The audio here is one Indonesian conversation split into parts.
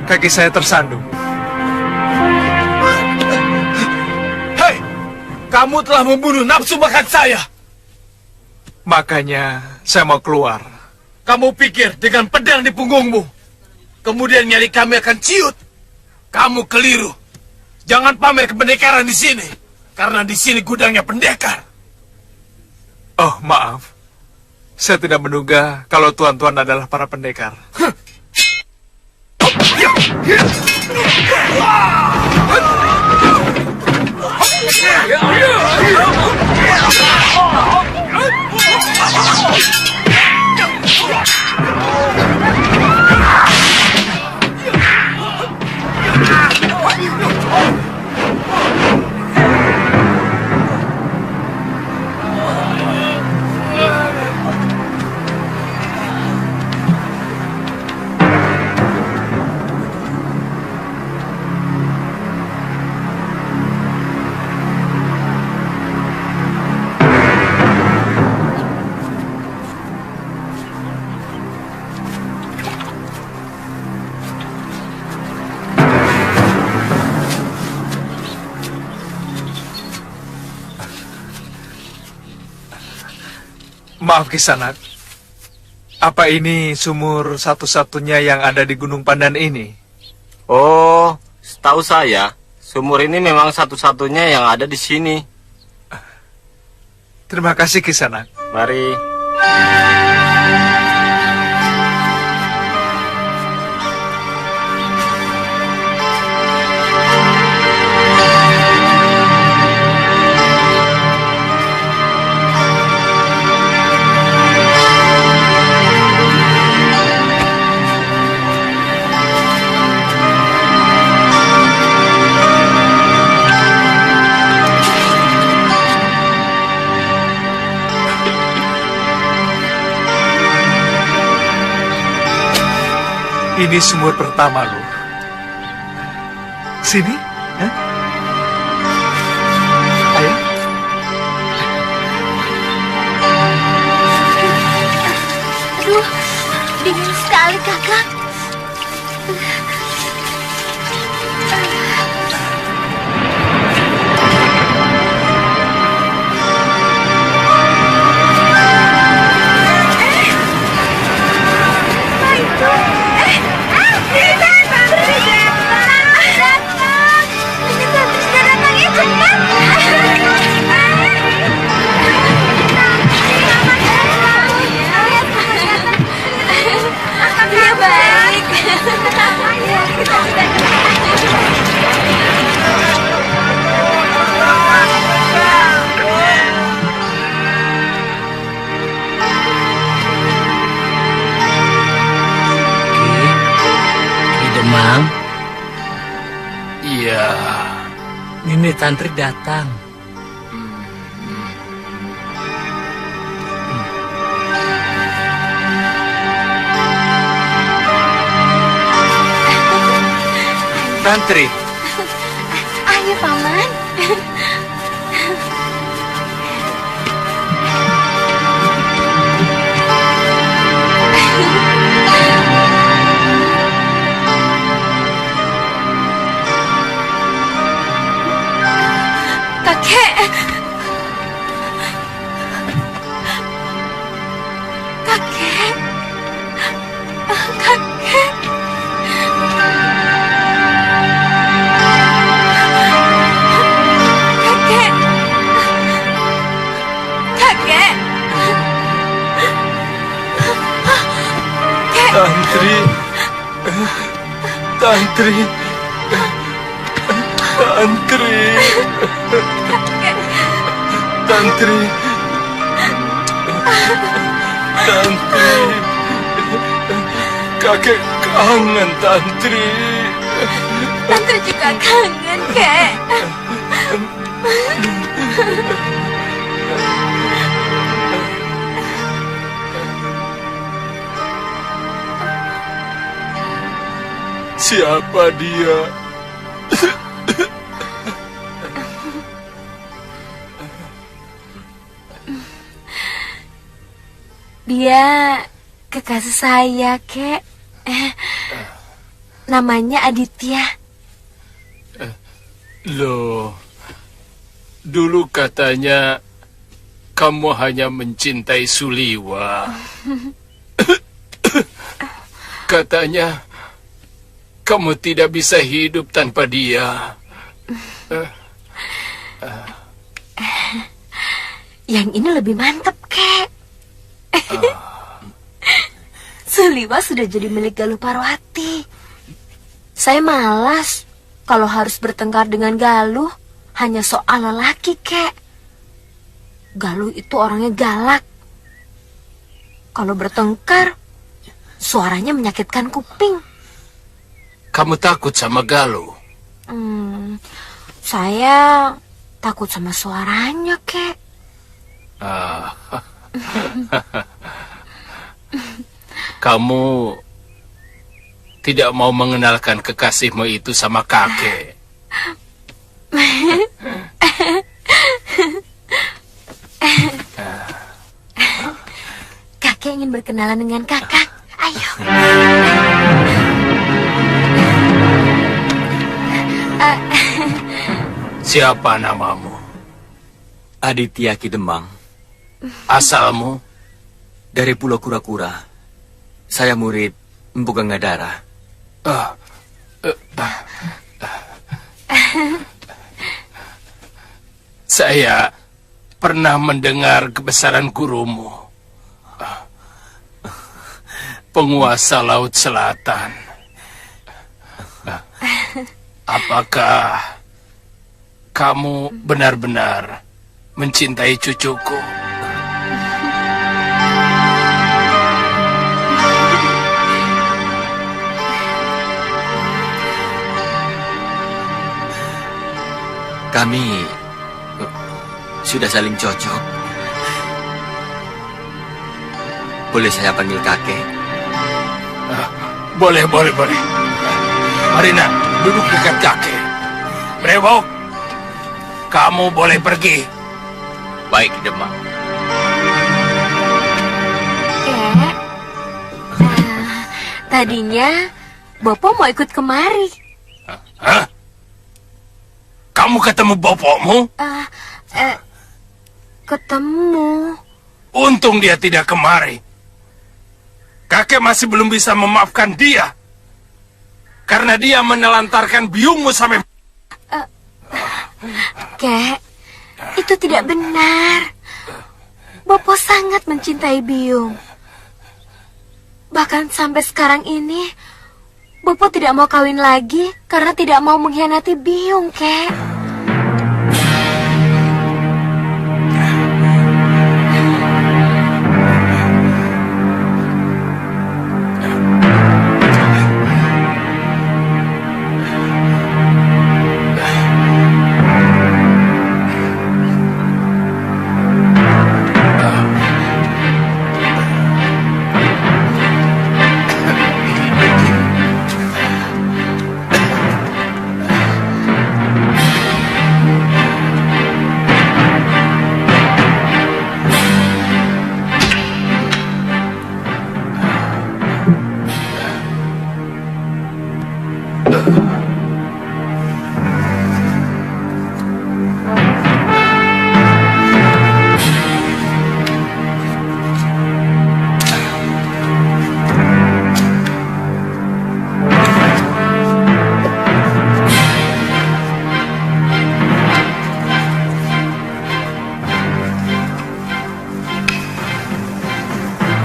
Kaki saya tersandung. Hei, kamu telah membunuh nafsu makan saya. Makanya saya mau keluar. Kamu pikir dengan pedang di punggungmu, kemudian nyali kami akan ciut? Kamu keliru. Jangan pamer kependekaran di sini, karena di sini gudangnya pendekar. Oh, maaf. Saya tidak menduga kalau tuan-tuan adalah para pendekar. Maaf Kisanak, apa ini sumur satu-satunya yang ada di Gunung Pandan ini? Oh, setahu saya, sumur ini memang satu-satunya yang ada di sini. Terima kasih Kisanak. Mari. Ini sumur pertama loh. Sini, ya? Ayo. Aduh, dingin sekali kakak. Tantri datang. Tantri, Ayo, Paman. Kakek. Kakek. Kakek. Kakek. Kakek. Tantri, Tantri, Tantri, Tantri, Tantri, kakek kangen Tantri. Tantri juga kangen, Kek. Siapa dia? Dia kekasih saya, Kek. Namanya Aditya. Loh, dulu katanya kamu hanya mencintai Suliwa. Katanya kamu tidak bisa hidup tanpa dia. Yang ini lebih mantap, Kek. Suliwa sudah jadi milik Galuh Parwati. Saya malas kalau harus bertengkar dengan Galuh hanya soal lelaki, Kek. Galuh itu orangnya galak. Kalau bertengkar, suaranya menyakitkan kuping. Kamu takut sama Galuh? Saya takut sama suaranya, Kek. Kamu tidak mau mengenalkan kekasihmu itu sama kakek? Kakek ingin berkenalan dengan kakak. Ayo. Siapa namamu? Aditya Ki Demang. Asalmu? Dari Pulau Kura-Kura. Saya murid Empu Gangadara. Saya pernah mendengar kebesaran gurumu. Penguasa Laut Selatan. Apakah kamu benar-benar mencintai cucuku? Kami sudah saling cocok. Boleh saya panggil kakek? Boleh. Marina, duduk dekat kakek. Brewok, kamu boleh pergi. Baik, Demang. Kek, tadinya Bopo mau ikut kemari. Hah? Kamu ketemu bapakmu? Ketemu. Untung dia tidak kemari. Kakek masih belum bisa memaafkan dia. Karena dia menelantarkan biungmu sampai... Kek, itu tidak benar. Bopo sangat mencintai Biung. Bahkan sampai sekarang ini, Bopo tidak mau kawin lagi karena tidak mau mengkhianati Biung, Kek.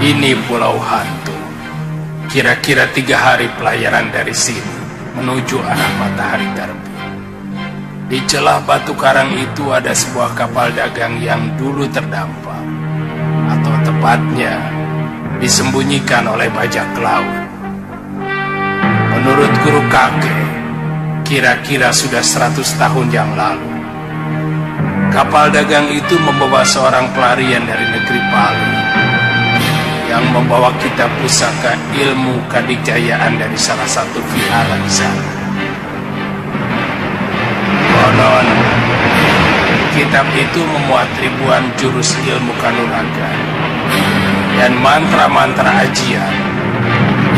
Ini Pulau Hantu. Kira-kira 3 hari pelayaran dari sini menuju arah matahari terbit. Di celah batu karang itu ada sebuah kapal dagang yang dulu terdampar, atau tepatnya disembunyikan oleh bajak laut. Menurut guru kakek, kira-kira sudah 100 tahun yang lalu, kapal dagang itu membawa seorang pelarian dari negeri Palu yang membawa kitab pusaka ilmu kadikjayaan dari salah satu vihara di sana. Konon, kitab itu memuat ribuan jurus ilmu kanuragan dan mantra-mantra ajian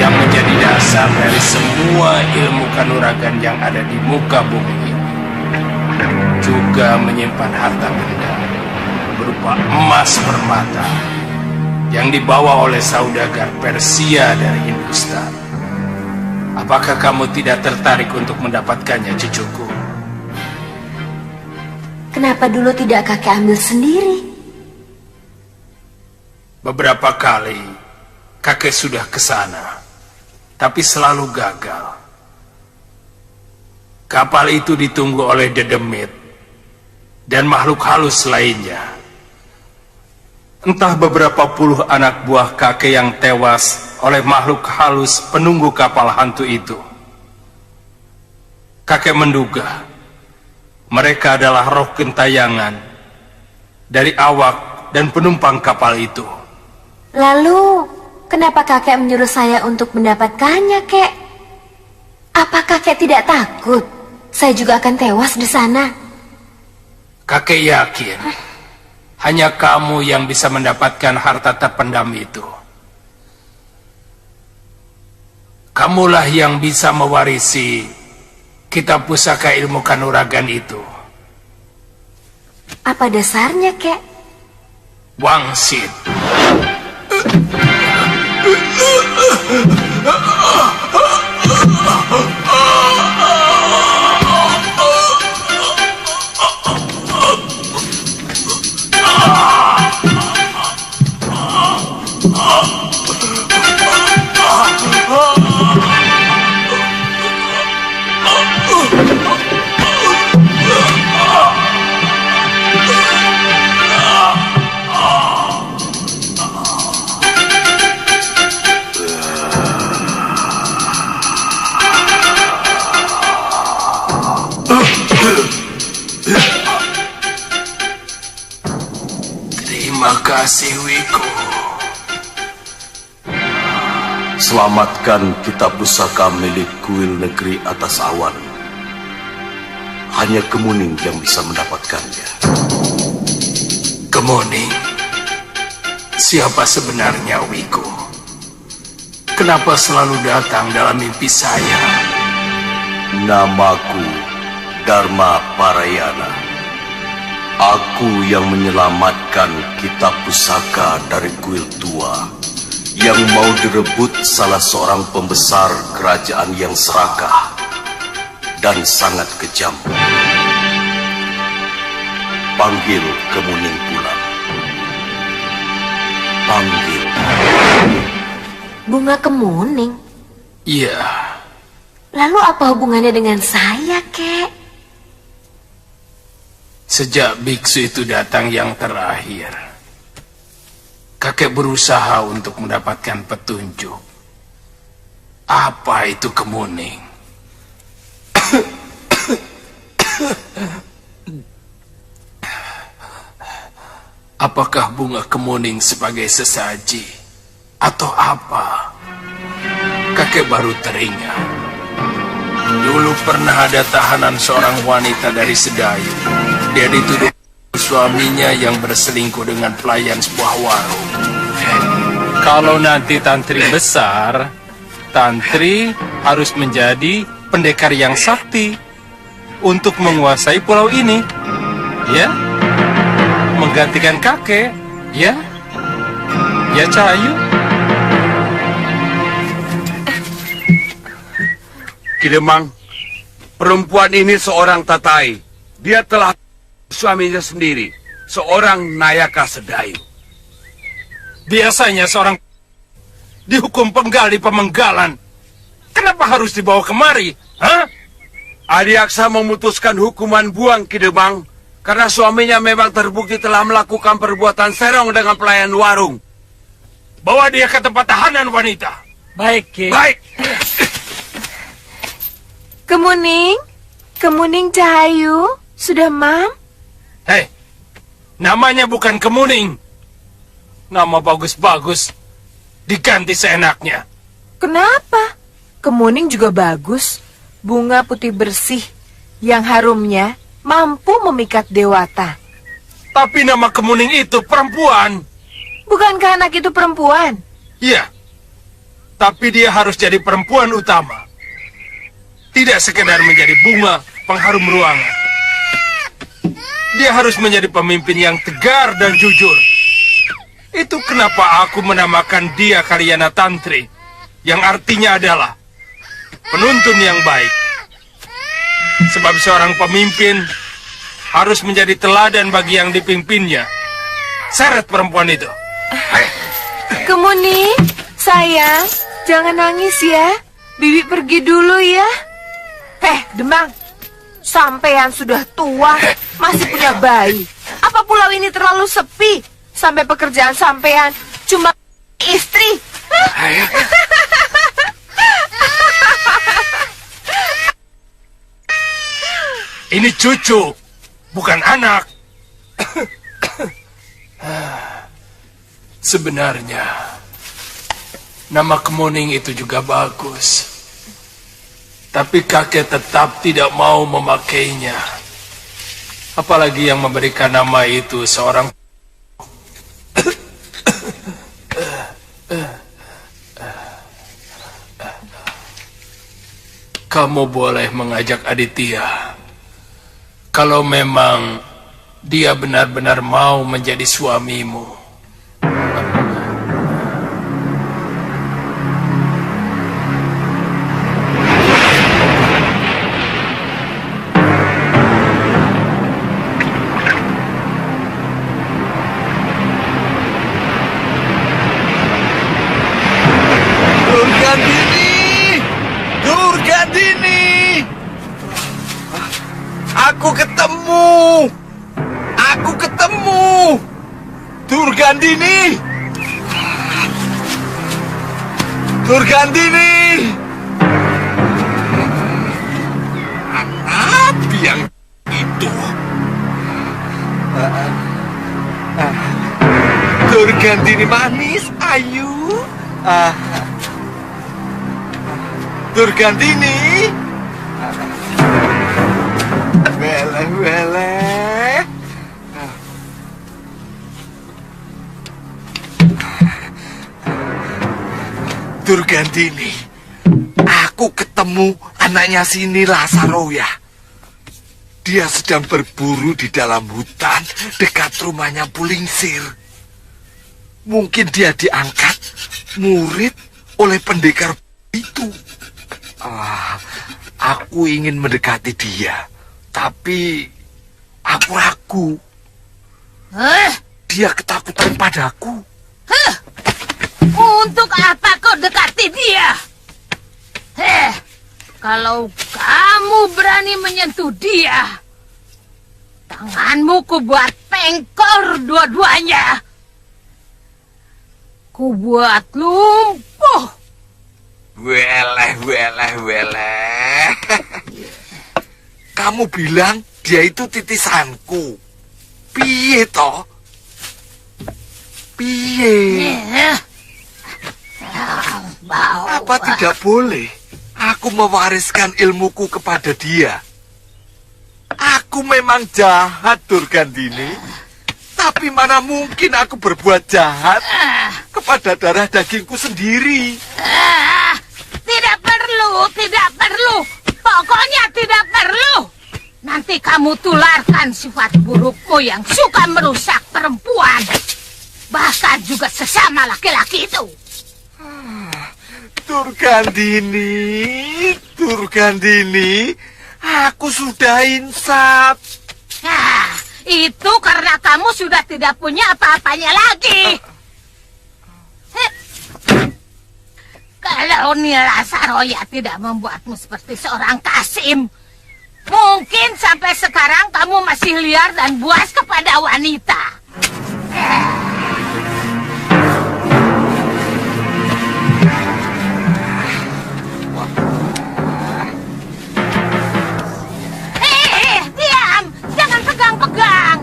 yang menjadi dasar dari semua ilmu kanuragan yang ada di muka bumi ini. Juga menyimpan harta benda berupa emas permata yang dibawa oleh saudagar Persia dari Hindustan. Apakah kamu tidak tertarik untuk mendapatkannya, cucuku? Kenapa dulu tidak kakek ambil sendiri? Beberapa kali kakek sudah ke sana, tapi selalu gagal. Kapal itu ditunggu oleh dedemit dan makhluk halus lainnya. Entah beberapa puluh anak buah kakek yang tewas oleh makhluk halus penunggu kapal hantu itu. Kakek menduga mereka adalah roh gentayangan dari awak dan penumpang kapal itu. Lalu, kenapa kakek menyuruh saya untuk mendapatkannya, kek? Apa kakek tidak takut? Saya juga akan tewas di sana. Kakek yakin hanya kamu yang bisa mendapatkan harta terpendam itu. Kamulah yang bisa mewarisi kitab pusaka ilmu kanuragan itu. Apa dasarnya, kek? Wangsit. Terima kasih, Wiku. Selamatkan kitab pusaka milik kuil negeri atas awan. Hanya Kemuning yang bisa mendapatkannya. Kemuning? Siapa sebenarnya Wiku? Kenapa selalu datang dalam mimpi saya? Namaku Dharma Parayana. Aku yang menyelamatkan kitab pusaka dari kuil tua yang mau direbut salah seorang pembesar kerajaan yang serakah dan sangat kejam. Panggil Kemuning pulang. Panggil. Bunga kemuning? Iya. Lalu apa hubungannya dengan saya, kek? Sejak biksu itu datang yang terakhir, kakek berusaha untuk mendapatkan petunjuk. Apa itu kemuning? Apakah bunga kemuning sebagai sesaji atau apa? Kakek baru teringat. Dulu pernah ada tahanan seorang wanita dari Sedayu. Dia dituduh suaminya yang berselingkuh dengan pelayan sebuah warung. Kalau nanti tantri besar, tantri harus menjadi pendekar yang sakti untuk menguasai pulau ini. Ya? Menggantikan kakek. Ya? Ya, Cahayu? Kidemang, perempuan ini seorang tatai. Dia telah suaminya sendiri, seorang Nayaka Sedayu. Biasanya seorang dihukum penggal di pemenggalan. Kenapa harus dibawa kemari? Hah? Adiaksa memutuskan hukuman buang Ki Demang karena suaminya memang terbukti telah melakukan perbuatan serong dengan pelayan warung. Bawa dia ke tempat tahanan wanita. Baik, Ki. Baik. Kemuning, Kemuning Cahayu, sudah mam? Hei, namanya bukan Kemuning. Nama bagus-bagus, diganti seenaknya. Kenapa? Kemuning juga bagus. Bunga putih bersih yang harumnya mampu memikat dewata. Tapi nama Kemuning itu perempuan. Bukankah anak itu perempuan? Iya, tapi dia harus jadi perempuan utama. Tidak sekedar menjadi bunga pengharum ruangan. Dia harus menjadi pemimpin yang tegar dan jujur. Itu kenapa aku menamakan dia Kalyana Tantri, yang artinya adalah penuntun yang baik. Sebab seorang pemimpin harus menjadi teladan bagi yang dipimpinnya. Seret perempuan itu. Kemuning, sayang, jangan nangis ya. Bibi pergi dulu ya. Demang, sampean sudah tua, masih punya bayi. Apa pulau ini terlalu sepi? Sampai pekerjaan sampean cuma istri. Ini cucu, bukan anak. Sebenarnya, nama Kemuning itu juga bagus. Tapi kakek tetap tidak mau memakainya. Apalagi yang memberikan nama itu seorang... Kamu boleh mengajak Aditya. Kalau memang dia benar-benar mau menjadi suamimu. Aku ketemu! Durgandini! Durgandini! Apa yang itu? Durgandini manis, ayu. Durgandini! Weleh. Durgandini, aku ketemu anaknya sini Lasaroya. Dia sedang berburu di dalam hutan dekat rumahnya Pulingsir. Mungkin dia diangkat murid oleh pendekar itu. Aku ingin mendekati dia. Tapi aku ragu. Dia ketakutan padaku. Untuk apa kau dekati dia? Kalau kamu berani menyentuh dia, tanganmu kubuat pengkor dua-duanya. Kubuat lumpuh. Weleh. Kamu bilang dia itu titisanku. Piye toh? Piye? Apa tidak boleh aku mewariskan ilmuku kepada dia? Aku memang jahat, Durgandini. Tapi mana mungkin aku berbuat jahat kepada darah dagingku sendiri? Tidak perlu. Pokoknya tidak perlu. Nanti kamu tularkan sifat burukmu yang suka merusak perempuan. Bahkan juga sesama laki-laki itu. Durgandini, aku sudah insaf. Itu karena kamu sudah tidak punya apa-apanya lagi. Kalau Nila Saroya tidak membuatmu seperti seorang Kasim, mungkin sampai sekarang kamu masih liar dan buas kepada wanita. Diam! Jangan pegang-pegang!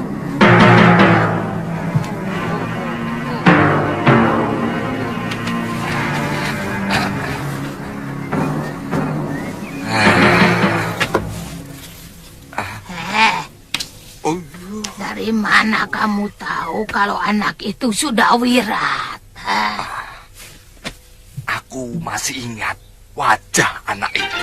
Dari mana kamu tahu kalau anak itu sudah wirat? Aku masih ingat wajah anak itu.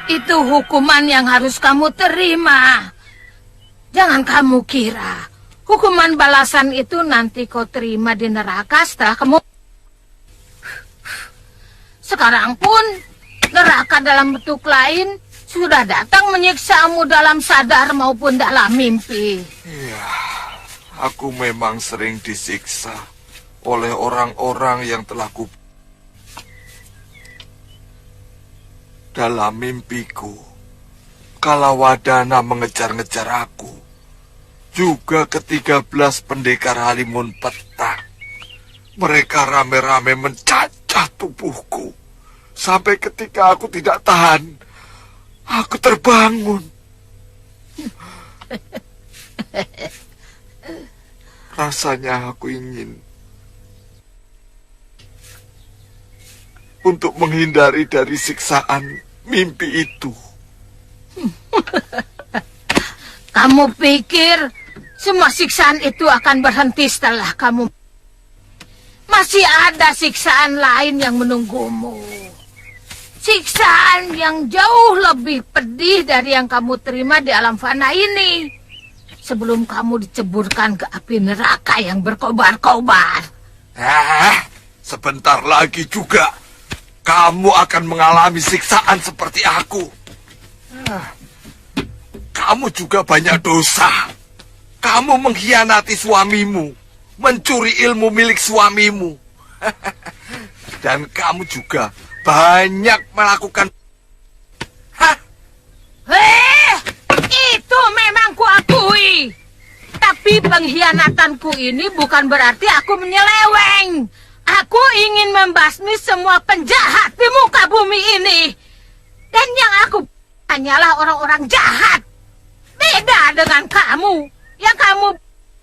Itu hukuman yang harus kamu terima. Jangan kamu kira hukuman balasan itu nanti kau terima di neraka setelah kamu... Sekarang pun neraka dalam bentuk lain sudah datang menyiksamu dalam sadar maupun dalam mimpi. Ya, aku memang sering disiksa oleh orang-orang yang telah ku... Dalam mimpiku, Kalawadana mengejar-ngejar aku. Juga ke-13 pendekar Halimun Petak. Mereka rame-rame mencacah tubuhku. Sampai ketika aku tidak tahan, aku terbangun. Rasanya aku ingin untuk menghindari dari siksaan mimpi itu. Kamu pikir semua siksaan itu akan berhenti setelah kamu... Masih ada siksaan lain yang menunggumu. Siksaan yang jauh lebih pedih dari yang kamu terima di alam fana ini. Sebelum kamu diceburkan ke api neraka yang berkobar-kobar. Sebentar lagi juga kamu akan mengalami siksaan seperti aku. Kamu juga banyak dosa. Kamu mengkhianati suamimu, mencuri ilmu milik suamimu. Dan kamu juga banyak melakukan... Itu memang kuakui. Tapi pengkhianatanku ini bukan berarti aku menyeleweng. Aku ingin membasmi semua penjahat di muka bumi ini. Dan yang aku hanyalah orang-orang jahat. Beda dengan kamu. Yang kamu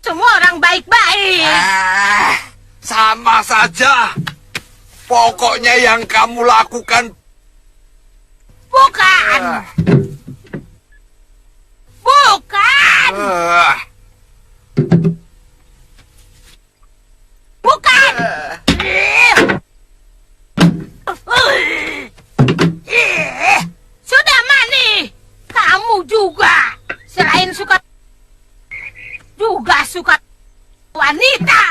semua orang baik-baik. Sama saja. Pokoknya yang kamu lakukan... Bukan. Bukan. Bukan. Sudah Mani. Kamu juga. Selain suka wanita.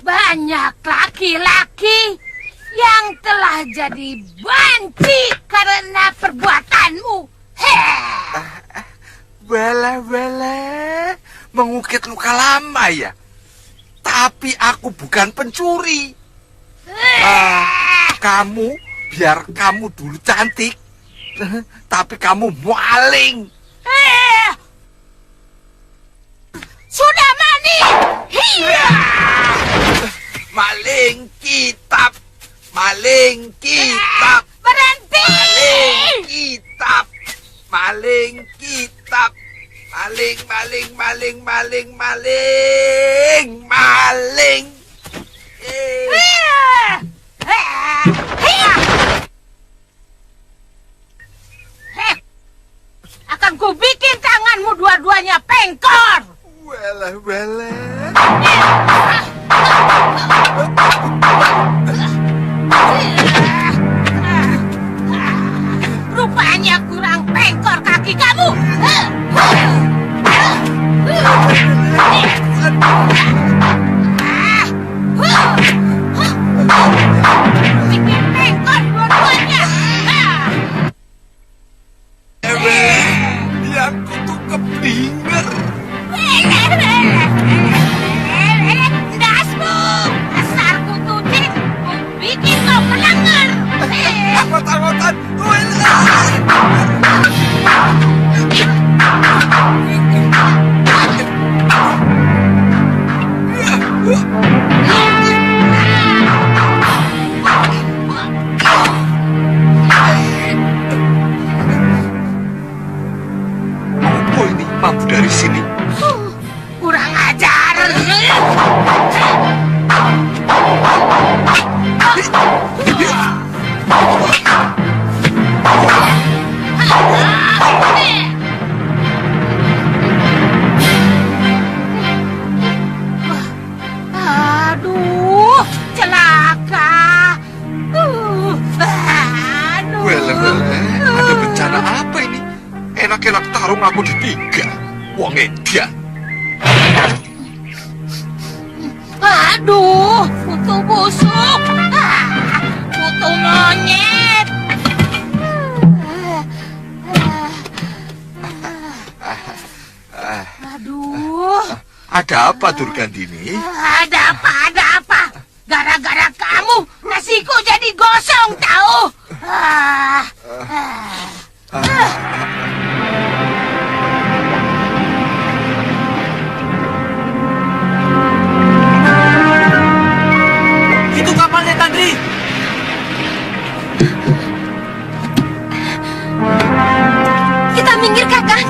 Banyak laki-laki yang telah jadi benci karena perbuatanmu. Wele, mengukit luka lama ya. Tapi aku bukan pencuri. Kamu, biar kamu dulu cantik. Tapi kamu maling. Sudah Mani. Maling kitab. Maling kitab. Berhenti. Maling kitab. Maling kitab. Maling. Akan ku bikin tanganmu dua-duanya pengkor. Wele. Rupanya kurang pengkor kaki kamu. Bikin pengkor dua-duanya. Yang kutu keblinger. Dasmu, dasar kututin, ku bikin kau melanggar. Ngotan. Apa ini mampu dari sini? Kurang ajar. Aduh, celaka. Aduh. Wele, ada bencana apa ini? Enak-enak tarung aku di 3. Wong edan. Aduh, kutu busuk. Kutu monyet. Aduh. Ada apa, Durgandini? Ada apa? Gara-gara kamu, nasiku jadi gosong, tahu? Itu kapalnya, Tandri. Kita minggir, Kakang.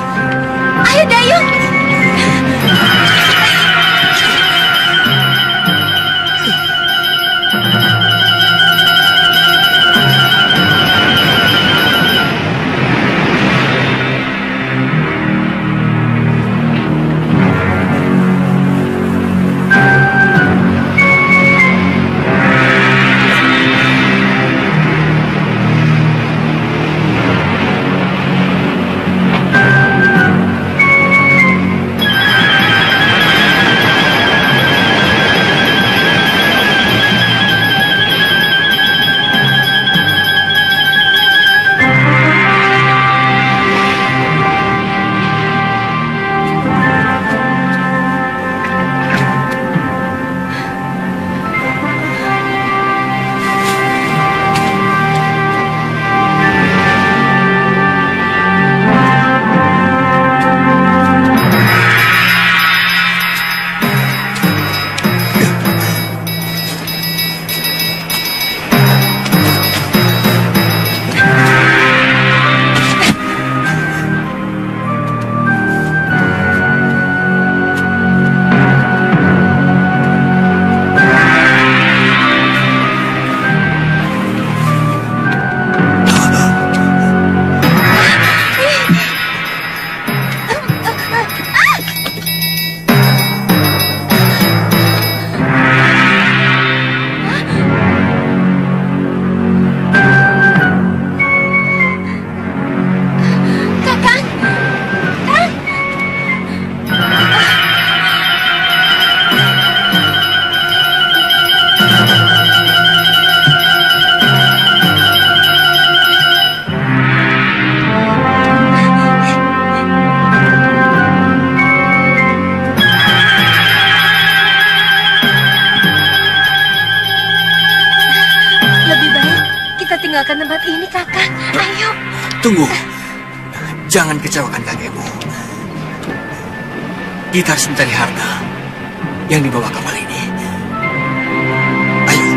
kita tinggalkan tempat ini, Kakak. Ayo. Tunggu. Jangan kecewakan kakekmu. Kita harus mencari harta yang dibawa kapal ini. Ayo.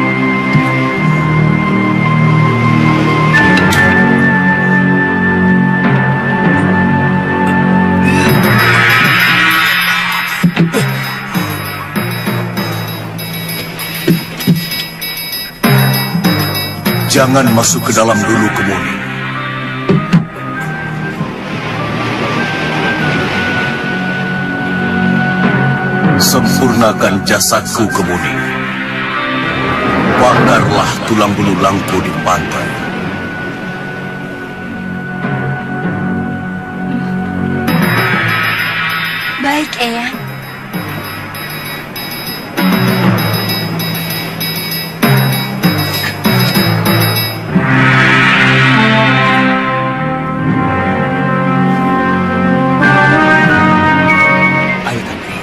Jangan masuk ke dalam dulu, Kemuni. Sempurnakan jasadku, Kemuni. Bakarlah tulang belulangku di pantai. Baik, Eyang. Ayo, Tantri.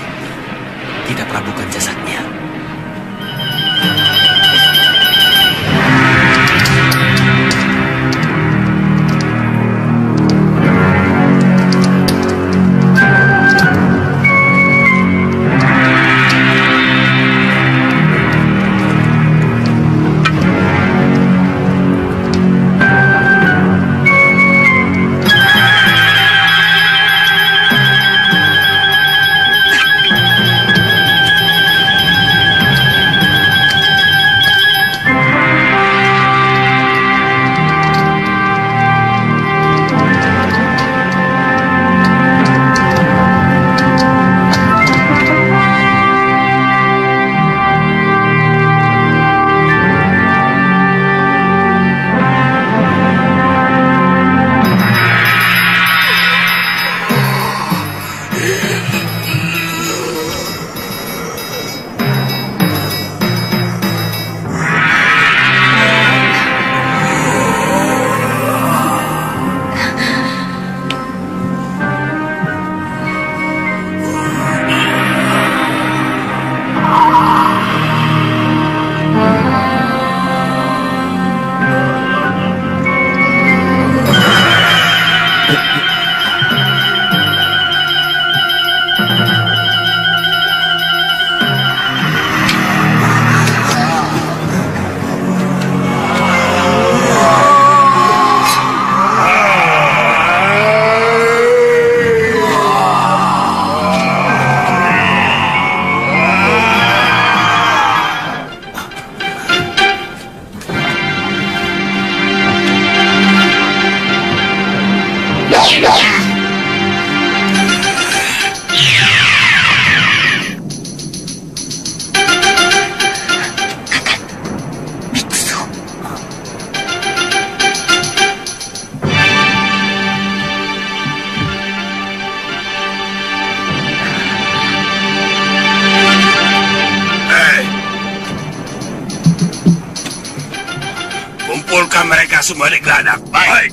Kita perabukan jasadnya. Kumpulkan mereka semua di geladak. Baik.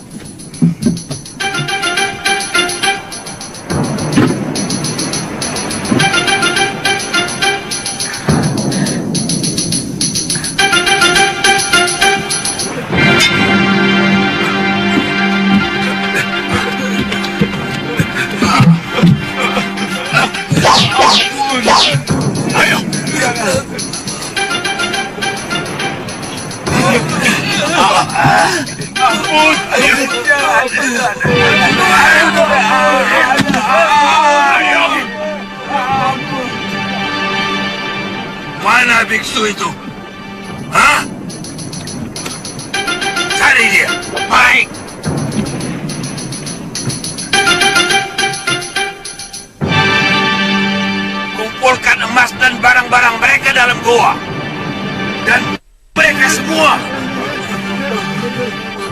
Ayo. Mana biksu itu? Hah? Cari dia. Baik. Kumpulkan emas dan barang-barang mereka dalam goa. Dan mereka semua.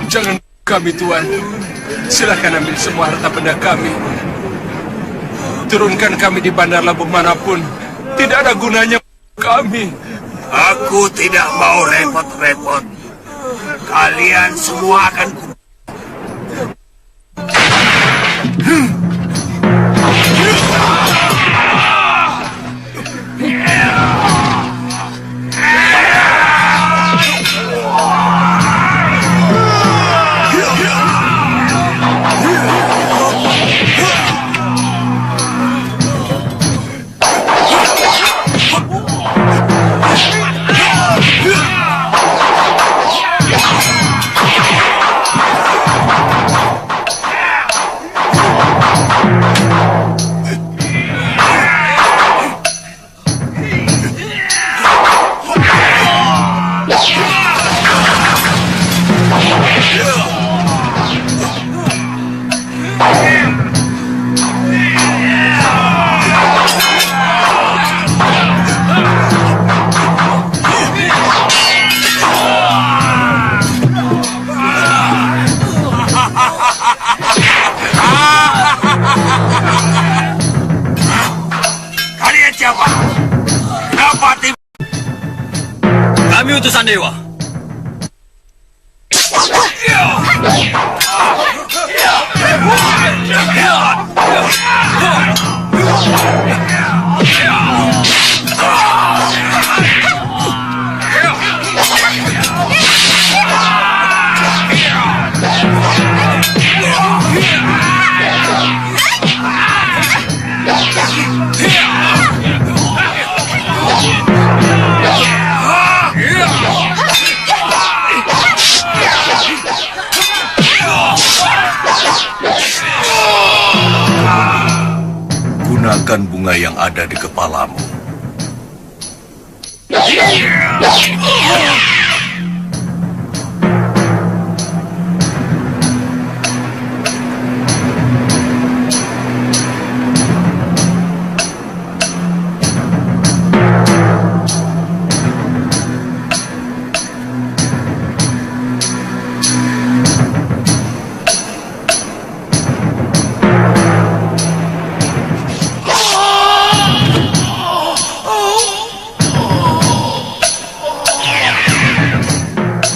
Jangan kami, Tuan. Silakan ambil semua harta benda kami. Turunkan kami di bandar labuh manapun. Tidak ada gunanya kami. Aku tidak mau repot-repot. Kalian semua akan Kalian siapa? Kenapa tiba? Kami utusan dewa. Gunakan bunga yang ada di kepalamu.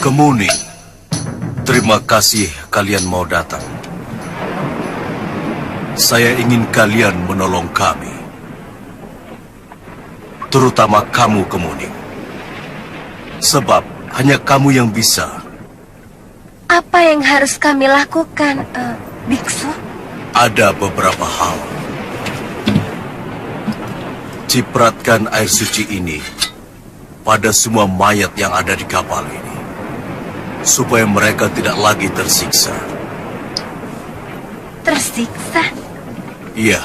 Kemuning, terima kasih kalian mau datang. Saya ingin kalian menolong kami. Terutama kamu, Kemuning. Sebab hanya kamu yang bisa. Apa yang harus kami lakukan, biksu? Ada beberapa hal. Cipratkan air suci ini pada semua mayat yang ada di kapal ini, supaya mereka tidak lagi tersiksa. Tersiksa? Iya,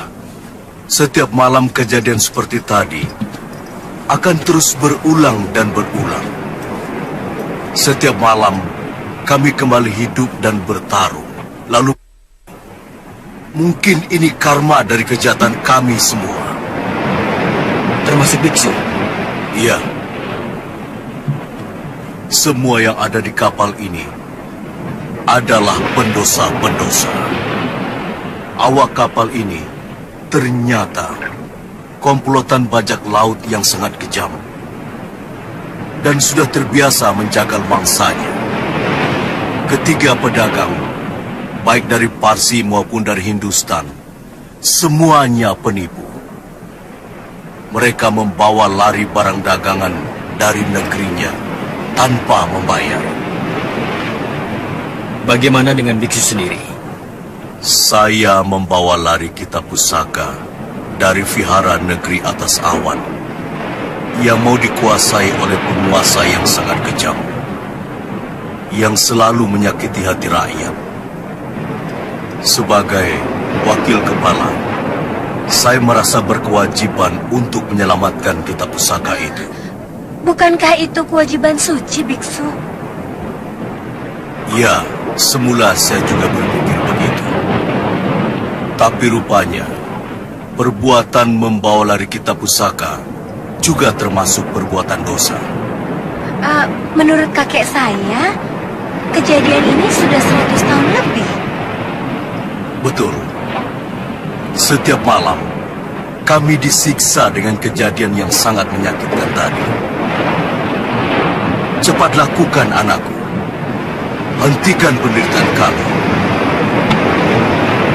setiap malam kejadian seperti tadi akan terus berulang dan berulang. Setiap malam kami kembali hidup dan bertarung. Lalu mungkin ini karma dari kejahatan kami semua. Termasuk biksu. Iya. Semua yang ada di kapal ini adalah pendosa-pendosa. Awak kapal ini ternyata komplotan bajak laut yang sangat kejam dan sudah terbiasa menjagal mangsanya. Ketiga pedagang, baik dari Parsi maupun dari Hindustan, semuanya penipu. Mereka membawa lari barang dagangan dari negerinya tanpa membayar. Bagaimana dengan biksu sendiri? Saya membawa lari kitab pusaka dari vihara negeri atas awan yang mau dikuasai oleh penguasa yang sangat kejam, yang selalu menyakiti hati rakyat. Sebagai wakil kepala, saya merasa berkewajiban untuk menyelamatkan kitab pusaka itu. Bukankah itu kewajiban suci, biksu? Ya, semula saya juga berpikir begitu. Tapi rupanya, perbuatan membawa lari kitab pusaka juga termasuk perbuatan dosa. Menurut kakek saya, kejadian ini sudah 100 tahun lebih. Betul. Setiap malam, kami disiksa dengan kejadian yang sangat menyakitkan tadi. Cepat lakukan, anakku. Hentikan penderitaan kami.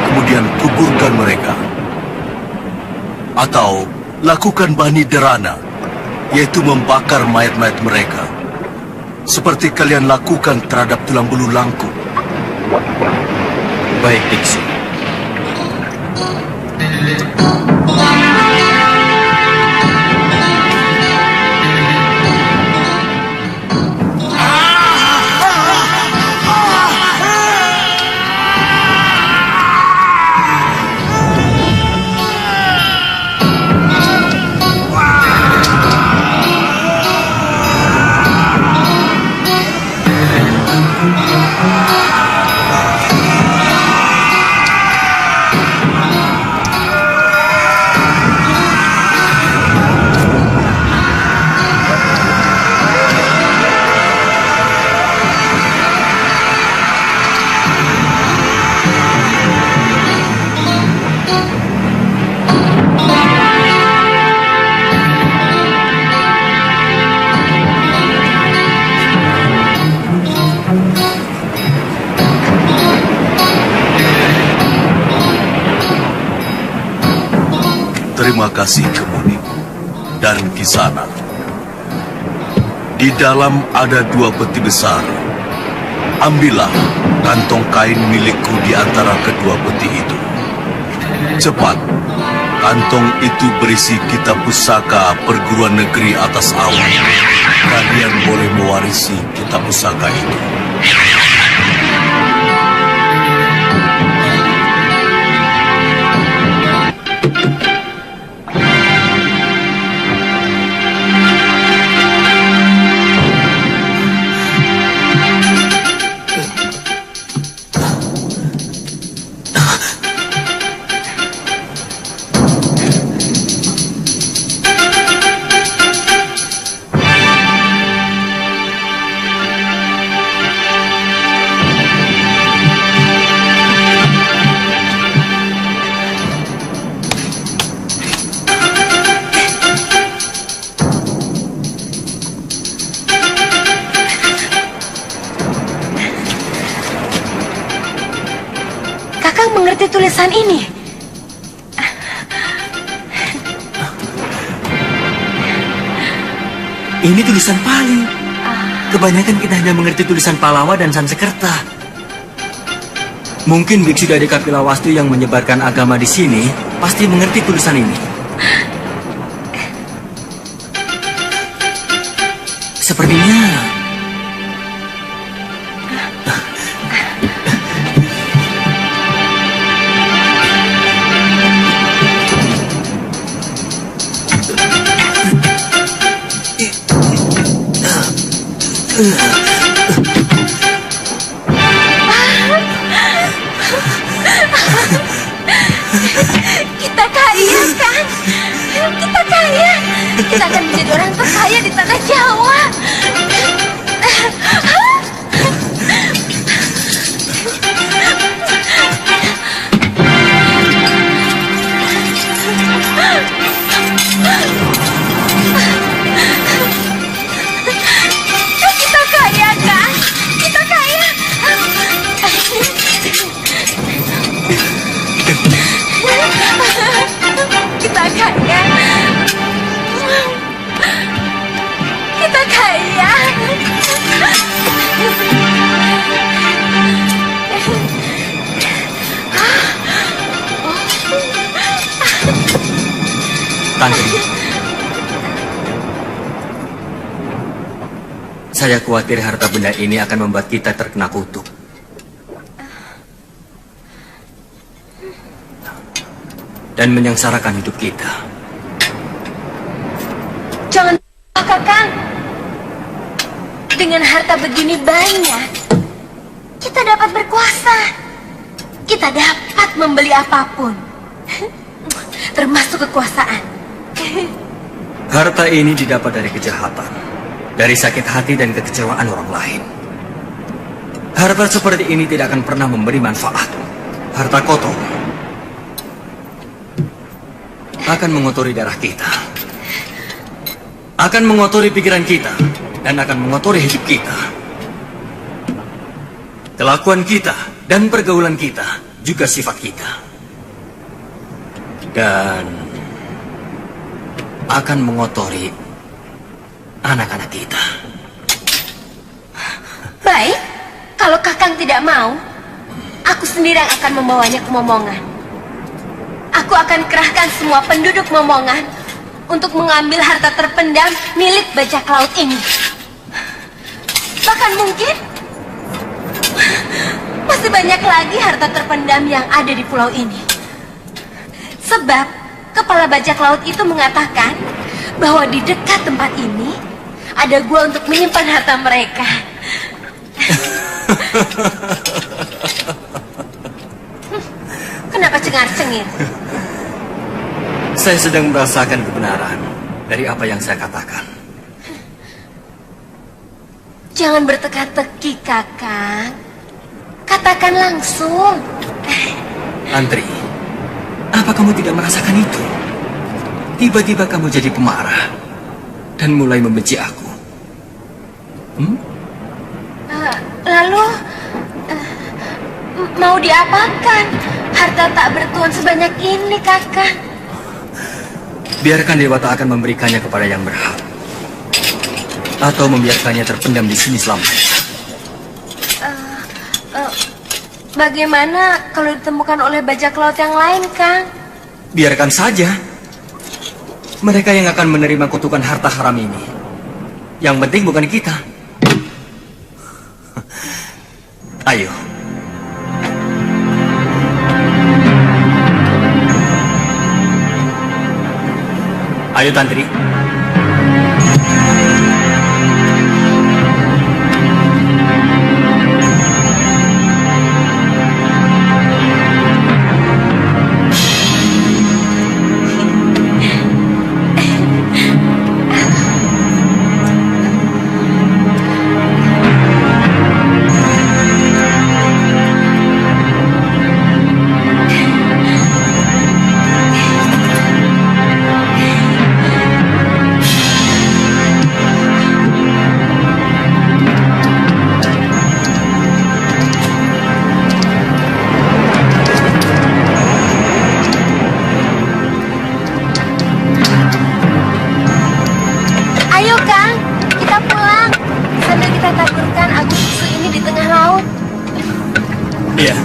Kemudian kuburkan mereka. Atau lakukan bani derana, yaitu membakar mayat-mayat mereka. Seperti kalian lakukan terhadap tulang bulu langkung. Baik, biksu. Terima kasih Kemuning dan Kisana. Di dalam ada 2 peti besar. Ambillah kantong kain milikku di antara kedua peti itu. Cepat, kantong itu berisi kitab pusaka perguruan negeri atas awan. Kalian boleh mewarisi kitab pusaka itu. Kakang mengerti tulisan ini? Ini tulisan Pali. Kebanyakan kita hanya mengerti tulisan Palawa dan Sansekerta. Mungkin biksu dari Kapilawastu yang menyebarkan agama di sini pasti mengerti tulisan ini. Sepertinya Kita kaya kan? Kita kaya. Kita akan menjadi orang terkaya di tanah Jawa. Kita kaya kan? Kita kaya. Kita kaya. Kita kaya. Tantri, saya khawatir harta benda ini akan membuat kita terkena kutuk. Dan menyengsarakan hidup kita. Jangan lupa, Kakang. Dengan harta begini banyak, kita dapat berkuasa. Kita dapat membeli apapun, termasuk kekuasaan. Harta ini didapat dari kejahatan, dari sakit hati dan kekecewaan orang lain. Harta seperti ini tidak akan pernah memberi manfaat. Harta kotor akan mengotori darah kita, akan mengotori pikiran kita, dan akan mengotori hidup kita. Kelakuan kita dan pergaulan kita juga sifat kita. Dan akan mengotori anak-anak kita. Baik, kalau Kakang tidak mau, aku sendiri yang akan membawanya ke Momongan. Aku akan kerahkan semua penduduk Momongan untuk mengambil harta terpendam milik bajak laut ini. Bahkan mungkin masih banyak lagi harta terpendam yang ada di pulau ini. Sebab kepala bajak laut itu mengatakan bahwa di dekat tempat ini ada gua untuk menyimpan harta mereka. Kenapa cengar-cengir? Saya sedang merasakan kebenaran dari apa yang saya katakan. Jangan berteka-teki, Kakang. Katakan langsung. Antri, apa kamu tidak merasakan itu? Tiba-tiba kamu jadi pemarah dan mulai membenci aku. Lalu, mau diapakan? Harta tak bertuan sebanyak ini, Kakang. Biarkan Dewata akan memberikannya kepada yang berhak. Atau membiarkannya terpendam di sini selamanya. Bagaimana kalau ditemukan oleh bajak laut yang lain, Kang? Biarkan saja. Mereka yang akan menerima kutukan harta haram ini. Yang penting bukan kita. Ayo. Ayo, Tantri. Ayo, Kang. Kita pulang. Sambil kita taburkan abu susu ini di tengah laut. Iya.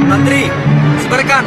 Tantri, sebarkan.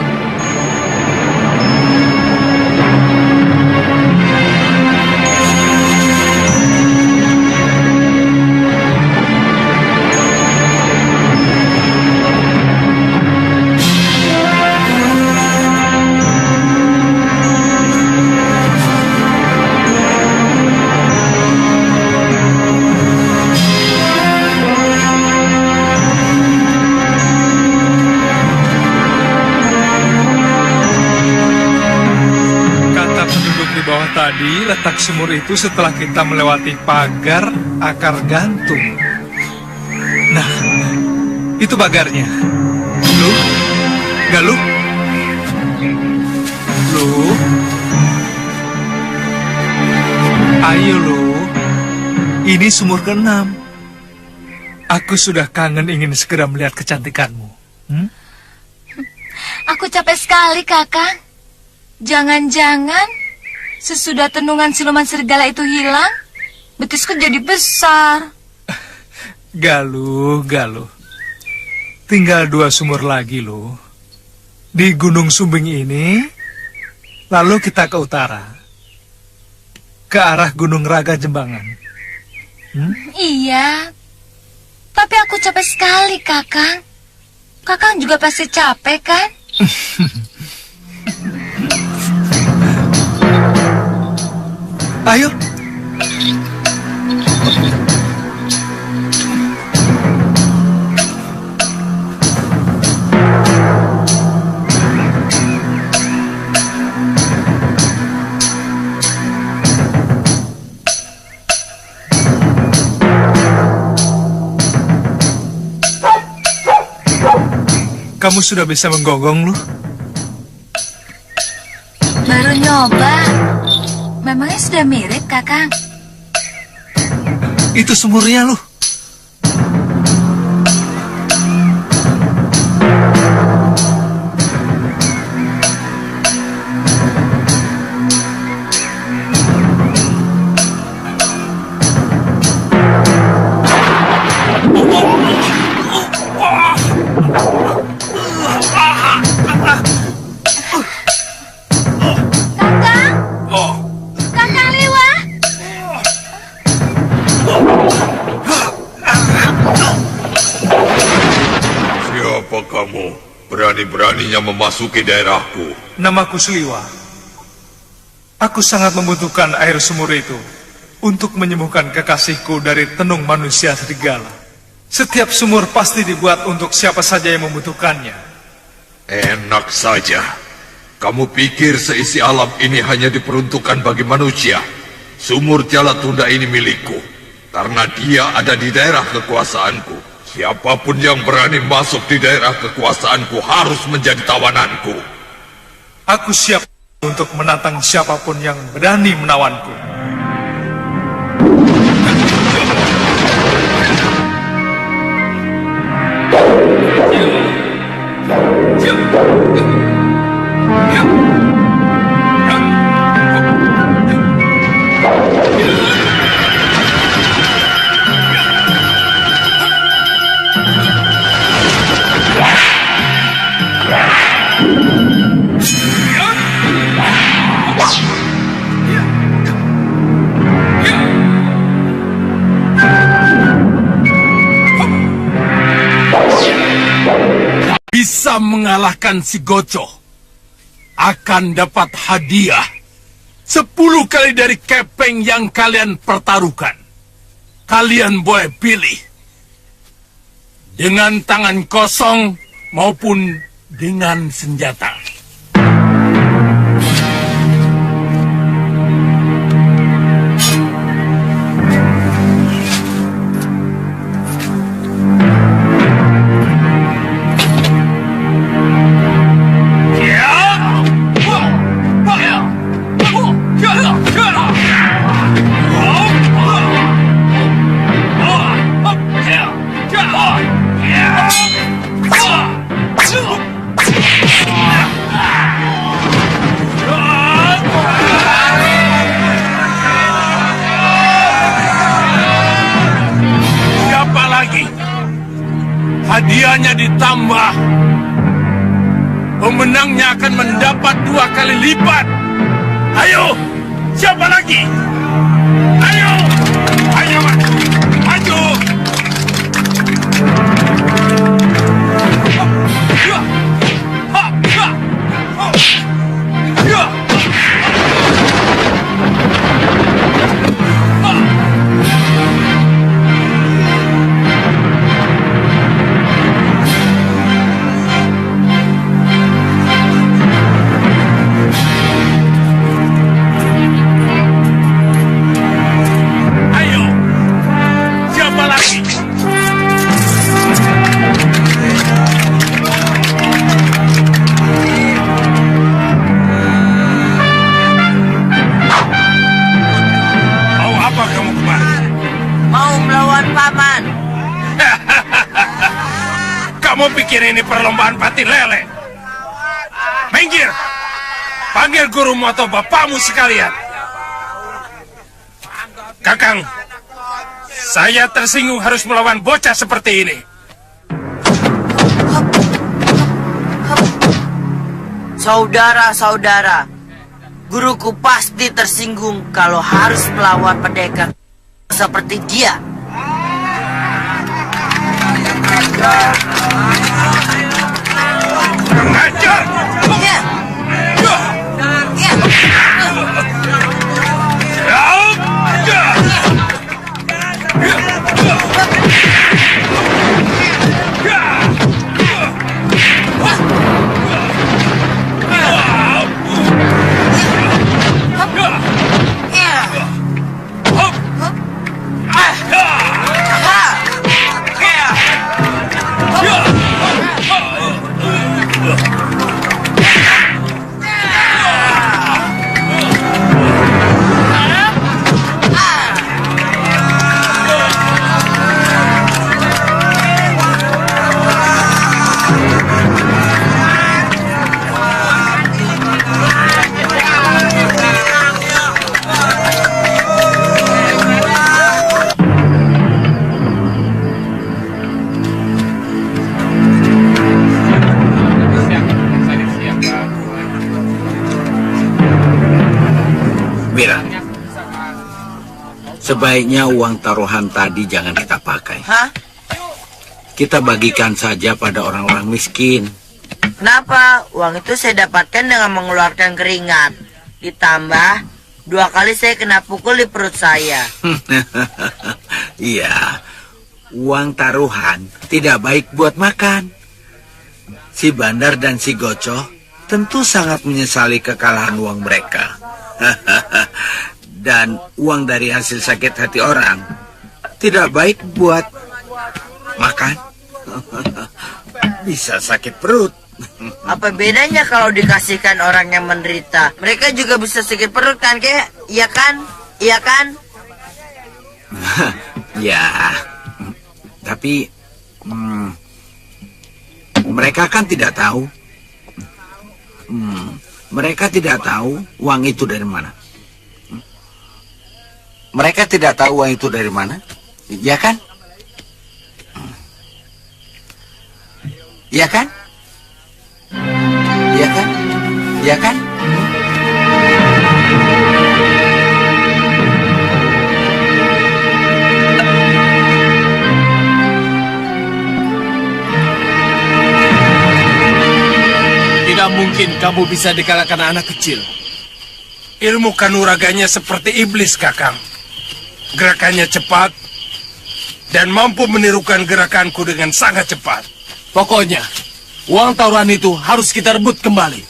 Kata penduduk di bawah tadi, letak sumur itu setelah kita melewati pagar akar gantung. Nah, itu pagarnya. Lu, Galuh, lu, ayo lu, ini sumur ke-6. Aku sudah kangen ingin segera melihat kecantikanmu. Aku capek sekali, Kakang. Jangan-jangan sesudah tenungan siluman serigala itu hilang, betisku jadi besar. Galuh, tinggal 2 sumur lagi loh. Di Gunung Sumbing ini, lalu kita ke utara, ke arah Gunung Raga Jembangan. Iya, tapi aku capek sekali, Kakang. Kakang juga pasti capek, kan? Ayo. Kamu sudah bisa menggonggong, lu? Baru nyoba. Memangnya sudah mirip, Kakang? Itu sumurnya, lu. Kakang Liwa. Siapa kamu? Berani-beraninya memasuki daerahku. Namaku Sliwa. Aku sangat membutuhkan air sumur itu untuk menyembuhkan kekasihku dari tenung manusia serigala. Setiap sumur pasti dibuat untuk siapa saja yang membutuhkannya. Enak saja. Kamu pikir seisi alam ini hanya diperuntukkan bagi manusia? Sumur Jala Tunda ini milikku, karena dia ada di daerah kekuasaanku. Siapapun yang berani masuk di daerah kekuasaanku harus menjadi tawananku. Aku siap untuk menantang siapapun yang berani menawanku. Bisa mengalahkan si Goco akan dapat hadiah 10 kali dari kepeng yang kalian pertaruhkan. Kalian boleh pilih dengan tangan kosong maupun dengan senjata. Hadiahnya ditambah. Pemenangnya akan mendapat 2 kali lipat. Ayo, siapa lagi? Ayo, ayo maju, maju. Kamu pikir ini perlombaan pati lele? Minggir! Panggil gurumu atau bapakmu sekalian. Kakang, saya tersinggung harus melawan bocah seperti ini. Saudara-saudara, guruku pasti tersinggung kalau harus melawan pendekar seperti dia. Ajar! Sebaiknya uang taruhan tadi jangan kita pakai. Hah? Kita bagikan saja pada orang-orang miskin. Kenapa? Uang itu saya dapatkan dengan mengeluarkan keringat. Ditambah 2 kali saya kena pukul di perut saya. Iya, uang taruhan tidak baik buat makan. Si Bandar dan si Goco tentu sangat menyesali kekalahan uang mereka. Dan uang dari hasil sakit hati orang tidak baik buat makan. Bisa sakit perut. Apa bedanya kalau dikasihkan orang yang menderita? Mereka juga bisa sakit perut kan, kek? Iya kan? Iya kan? Ya, tapi mereka kan tidak tahu. Mereka tidak tahu uang itu dari mana. Mereka tidak tahu uang itu dari mana, ya kan? Ya kan? Ya kan? Ya kan? Tidak mungkin kamu bisa dikalahkan anak kecil. Ilmu kanuraganya seperti iblis, Kakang. Gerakannya cepat dan mampu menirukan gerakanku dengan sangat cepat. Pokoknya, uang taruhan itu harus kita rebut kembali.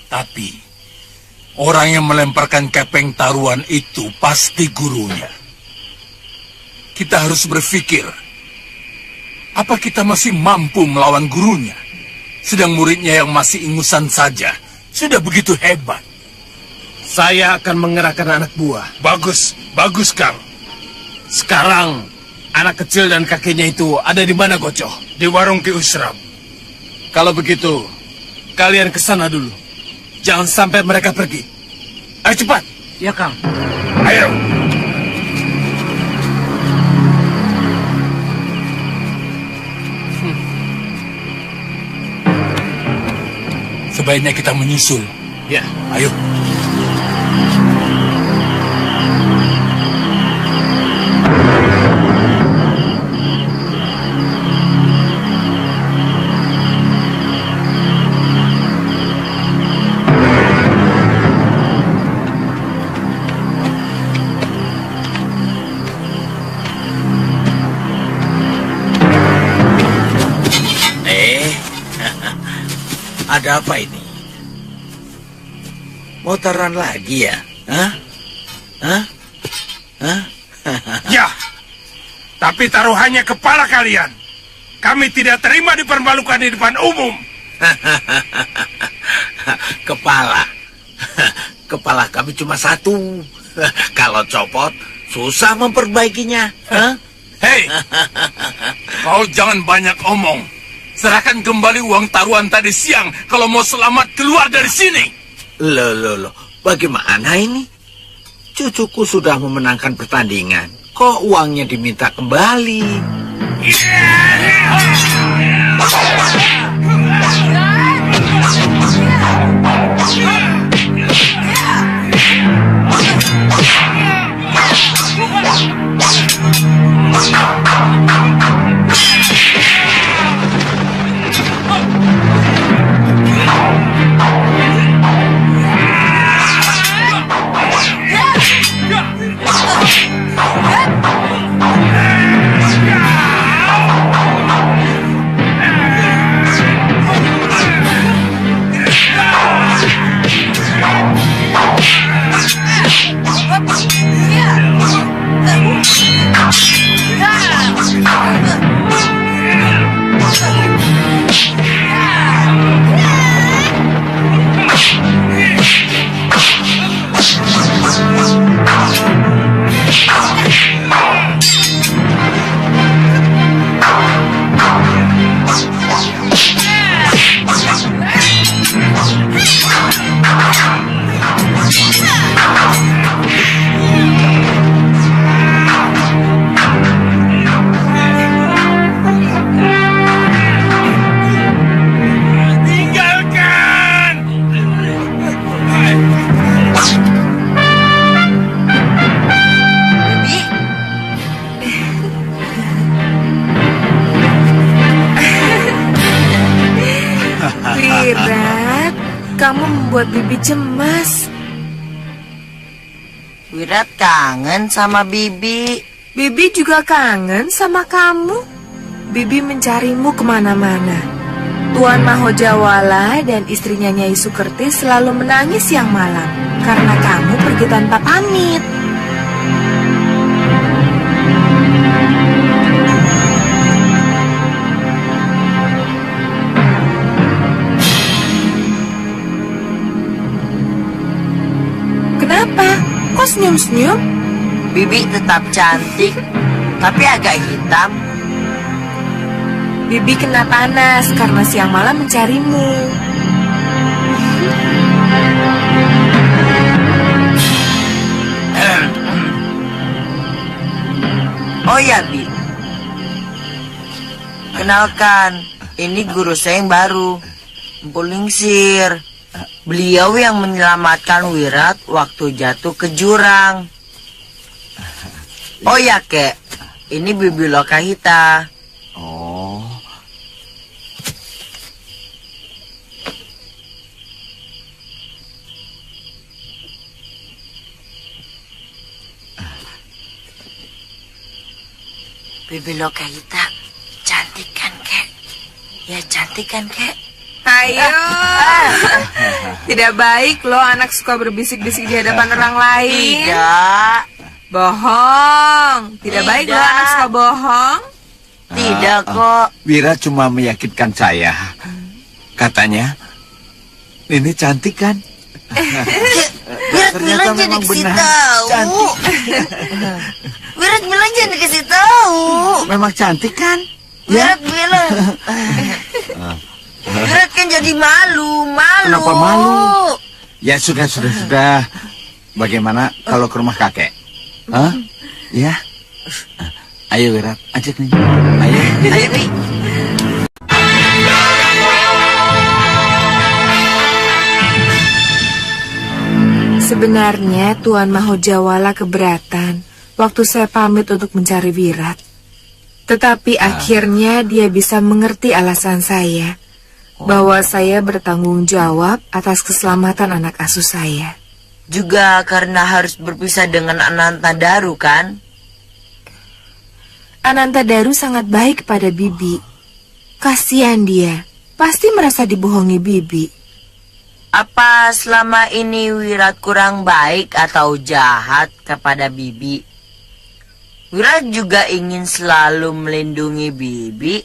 Tapi, orang yang melemparkan kepeng taruhan itu pasti gurunya. Kita harus berpikir, apa kita masih mampu melawan gurunya? Sedang muridnya yang masih ingusan saja sudah begitu hebat. Saya akan mengerahkan anak buah. Bagus, bagus, Kang. Sekarang, anak kecil dan kakeknya itu ada di mana, Gocoh? Di warung Ki Usram. Kalau begitu, kalian ke sana dulu. Jangan sampai mereka pergi. Ayo cepat. Ya, Kang. Ayo. Sebaiknya kita menyusul. Ya. Ayo. Ada apa ini? Mau taruhan lagi ya? Hah? Hah? Hah? Ya, tapi taruhannya kepala kalian. Kami tidak terima dipermalukan di depan umum. Kepala. Kepala kami cuma satu. Kalau copot, susah memperbaikinya. Hah? Hei, kau jangan banyak omong. Serahkan kembali uang taruhan tadi siang kalau mau selamat keluar dari sini. Loh, bagaimana ini? Cucuku sudah memenangkan pertandingan. Kok uangnya diminta kembali? Kamu membuat Bibi cemas. Wirat kangen sama Bibi. Bibi juga kangen sama kamu. Bibi mencarimu kemana-mana. Tuan Mahojawala dan istrinya Nyai Sukerti selalu menangis siang malam karena kamu pergi tanpa pamit. senyum-senyum? Bibi tetap cantik, tapi agak hitam. Bibi kena panas karena siang malam mencarimu. Oh ya, Bi. Kenalkan, ini guru saya yang baru, Empu Lingsir. Beliau yang menyelamatkan Wirat waktu jatuh ke jurang. Oh ya, Kek. Ini Bibi Lokahita. Oh. Bibi Lokahita, cantik kan, Kek? Ya, cantik kan, Kek? Ayo. Tidak baik loh anak suka berbisik-bisik di hadapan orang lain. Tidak. Bohong. Tidak baik loh anak suka bohong. Tidak kok. Wira cuma meyakinkan saya. Katanya, Nini cantik kan? Wirat bilang jangan dikasih tahu. Wirat bilang jangan dikasih tahu. Memang cantik kan? Wirat bilang. Wirat kan jadi malu. Kenapa malu? Ya sudah. Bagaimana kalau ke rumah kakek? Hah? Ya. Ayo Wirat, ajak nih. Ayo. Ayo, Wi. Sebenarnya Tuan Mahojawala keberatan waktu saya pamit untuk mencari Wirat. Tetapi akhirnya dia bisa mengerti alasan saya, bahwa saya bertanggung jawab atas keselamatan anak asuh saya. Juga karena harus berpisah dengan Anantadaru kan? Anantadaru sangat baik pada Bibi. Kasihan dia, pasti merasa dibohongi Bibi. Apa selama ini Wirat kurang baik atau jahat kepada Bibi? Wirat juga ingin selalu melindungi Bibi.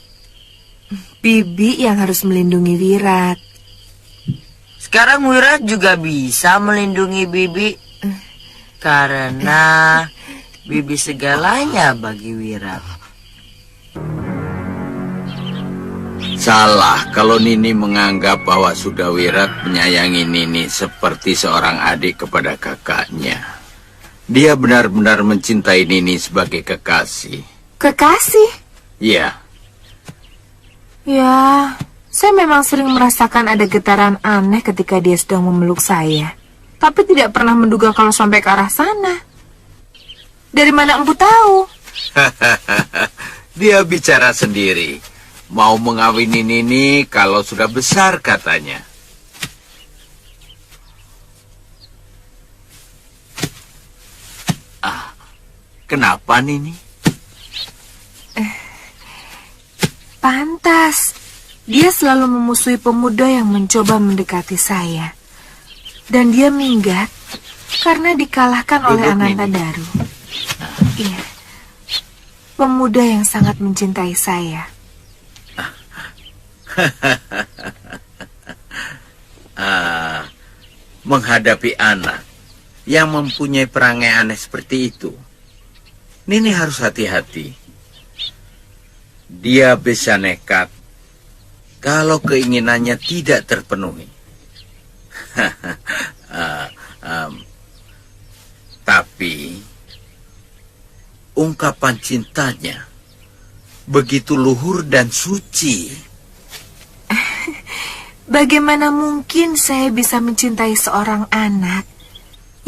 Bibi yang harus melindungi Wirat. Sekarang Wirat juga bisa melindungi Bibi. Karena Bibi segalanya bagi Wirat. Salah kalau Nini menganggap bahwa sudah Wirat menyayangi Nini seperti seorang adik kepada kakaknya. Dia benar-benar mencintai Nini sebagai kekasih. Kekasih? Iya. Ya, saya memang sering merasakan ada getaran aneh ketika dia sedang memeluk saya. Tapi tidak pernah menduga kalau sampai ke arah sana. Dari mana Empu tahu? Dia bicara sendiri. Mau mengawini Nini kalau sudah besar katanya. Kenapa Nini? Pantas. Dia selalu memusuhi pemuda yang mencoba mendekati saya. Dan dia minggat karena dikalahkan oleh Anantadaru. Iya. Pemuda yang sangat mencintai saya. Menghadapi anak yang mempunyai perangai aneh seperti itu, Nini harus hati-hati. Dia bisa nekat kalau keinginannya tidak terpenuhi. Tapi ungkapan cintanya begitu luhur dan suci. Bagaimana mungkin saya bisa mencintai seorang anak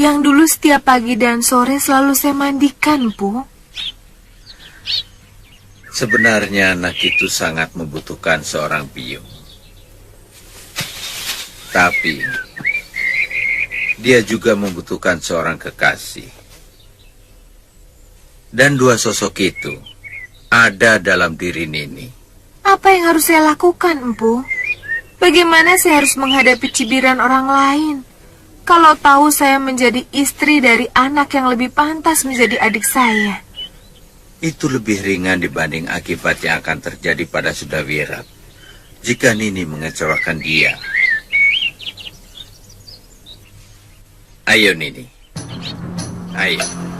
yang dulu setiap pagi dan sore selalu saya mandikan, Bu? Sebenarnya anak itu sangat membutuhkan seorang biung. Tapi dia juga membutuhkan seorang kekasih. Dan dua sosok itu ada dalam diri Nini. Apa yang harus saya lakukan, Empu? Bagaimana saya harus menghadapi cibiran orang lain kalau tahu saya menjadi istri dari anak yang lebih pantas menjadi adik saya? Itu lebih ringan dibanding akibat yang akan terjadi pada Sudawirat jika Nini mengecewakan dia. Ayo Nini, Ayo.